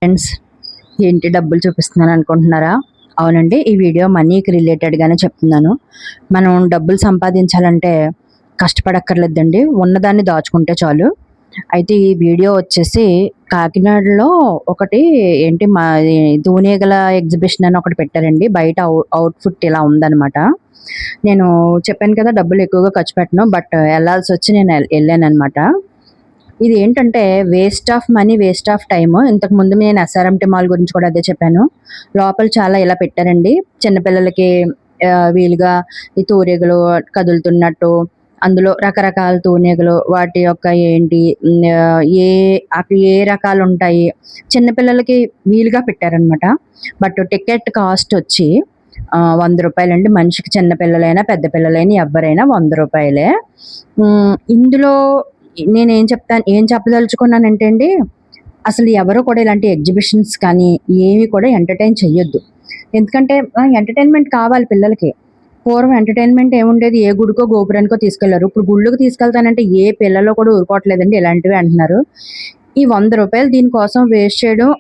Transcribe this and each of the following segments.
Friends, ఏంటి డబ్బులు చూపిస్తున్నాను అనుకుంటున్నారా? అవునండి, ఈ వీడియో మనీకి రిలేటెడ్గానే చెప్తున్నాను. మనం డబ్బులు సంపాదించాలంటే కష్టపడక్కర్లేదండి, ఉన్నదాన్ని దాచుకుంటే చాలు. అయితే ఈ వీడియో వచ్చేసి కాకినాడలో ఒకటి ఏంటి మా దూనేగల ఎగ్జిబిషన్ అని ఒకటి పెట్టారండి. బయట అవుట్ఫిట్ ఇలా ఉందన్నమాట. నేను చెప్పాను కదా, డబ్బులు ఎక్కువగా ఖర్చు పెట్టను, బట్ వెళ్ళాల్సి వచ్చి నేను వెళ్ళానమాట. ఇది ఏంటంటే waste of money, waste of time. ఇంతకుముందు నేను ఎస్ఆర్ఎంటీ మాల్ గురించి కూడా అదే చెప్పాను. లోపల చాలా ఇలా పెట్టారండి. చిన్నపిల్లలకి వీలుగా ఈ తూనీగలు కదులుతున్నట్టు, అందులో రకరకాల తూనీగలు, వాటి యొక్క ఏంటి ఏ అక్కడ ఏ రకాలు ఉంటాయి, చిన్నపిల్లలకి వీలుగా పెట్టారనమాట. బట్ టికెట్ కాస్ట్ వచ్చి 100 రూపాయలండి. మనిషికి చిన్న పిల్లలైనా పెద్ద పిల్లలైనా ఎవరైనా 100 రూపాయలే. ఇందులో ఏం చెప్పదలుచుకున్నానంటే అండి, అసలు ఎవరు కూడా ఇలాంటి ఎగ్జిబిషన్స్ కానీ ఏవి కూడా ఎంటర్టైన్ చెయ్యొద్దు. ఎందుకంటే ఎంటర్టైన్మెంట్ కావాలి పిల్లలకి. పూర్వం ఎంటర్టైన్మెంట్ ఏముండేది? ఏ గుడికో గోపురానికో తీసుకెళ్లారు. ఇప్పుడు గుళ్ళకి తీసుకెళ్తానంటే ఏ పిల్లలు కూడా ఊరుకోవట్లేదండి, ఇలాంటివి అంటున్నారు. ఈ 100 రూపాయలు దీనికోసం వేస్ట్ చేయడం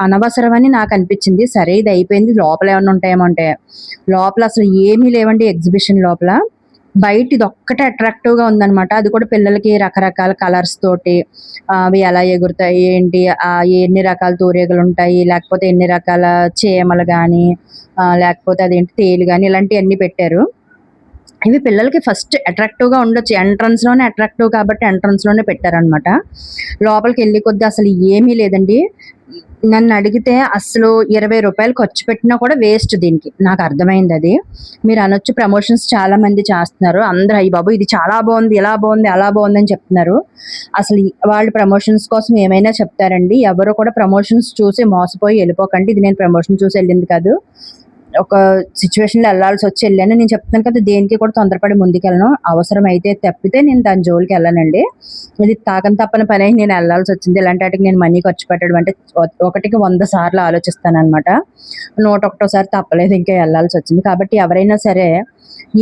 అనవసరమని నాకు అనిపించింది. సరే, ఇది అయిపోయింది, లోపల ఏమైనా ఉంటాయేమో అంటే లోపల అసలు ఏమీ లేవండి ఎగ్జిబిషన్ లోపల. బయట ఇదొక్కటే అట్రాక్టివ్‌గా ఉందనమాట. అది కూడా పిల్లలకి రకరకాల కలర్స్ తోటి అవి ఎలా ఎగురుతాయి, ఏంటి, ఎన్ని రకాల తూనీగలుంటాయి, లేకపోతే ఎన్ని రకాల చీమలు గానీ, లేకపోతే అదేంటి తేలు గానీ, ఇలాంటియన్నీ పెట్టారు. ఇవి పిల్లలకి ఫస్ట్ అట్రాక్టివ్‌గా ఉండొచ్చు. ఎంట్రన్స్‌లోనే అట్రాక్టివ్ కాబట్టి ఎంట్రన్స్‌లోనే పెట్టారనమాట. లోపలికెళ్ళే కొద్దీ అసలు ఏమీ లేదండి. నన్నడిగితే అస్సలు రూ. 20 ఖర్చు పెట్టినా కూడా వేస్ట్ దీనికి. నాకర్థమైందది. మీరనొచ్చు ప్రమోషన్స్ చాలా మంది చేస్తున్నారు. అందరూ అయ్య బాబోయ్! ఇది చాలా బావుంది, ఇలా బావుంది, అలా బావుందని చెప్తున్నారు. అసలు వాళ్ళు ప్రమోషన్స్ కోసం ఏమైనా చెప్తారండి. ఎవరు కూడా ప్రమోషన్స్ చూసి మోసపోయి ఎళ్ళిపోకండి. ఇది నేను ప్రమోషన్ చూసి ఎళ్ళింది కాదు. ఒక సిచ్యువేషన్‌లో ఎళ్ళాల్సొచ్చి ఎళ్ళాను. నేను చెప్తున్నాను కదా, దేనికి కూడా తొందరపడి ముందుకెళ్ళను. అవసరమైతే తప్పితే నేను దాని జోలికెళ్ళనండి. ఇది తాకని తప్పని పనై నేను ఎళ్ళాల్సొచ్చింది. ఇలాంటి ఆటికి నేను మనీ ఖర్చు పెట్టడం అంటే ఒకటికి 100 సార్లు ఆలోచిస్తాననమాట. 101 తప్పలేదు, ఇంకా ఎళ్ళాల్సొచ్చింది. కాబట్టి ఎవరైనా సరే,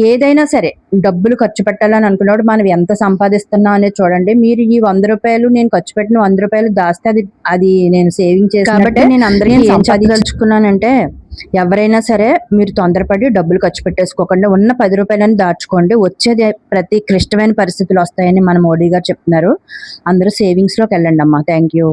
ఏదైనా సరే డబ్బులు ఖర్చు పెట్టాలని అనుకున్నప్పుడు మనం ఎంత సంపాదిస్తున్నాం అనేది చూడండి. మీరు ఈ రూ. 100 నేను ఖర్చు పెట్టిన రూ. 100 దాస్తే అది అది నేను సేవింగ్ చేసినట్టే. కాబట్టి నేను అందరికీ ఏం చెప్పదలుచుకున్నానంటే, ఎవరైనా సరే మీరు తొందరపడి డబ్బులు ఖర్చు పెట్టేసుకోకండి. ఉన్న రూ. 10 దాచుకోండి. వచ్చేది ప్రతి క్లిష్టమైన పరిస్థితులు వస్తాయని మన మోడీ గారు చెప్తున్నారు. అందరూ సేవింగ్స్‌లోకి వెళ్ళండమ్మా. Thank you.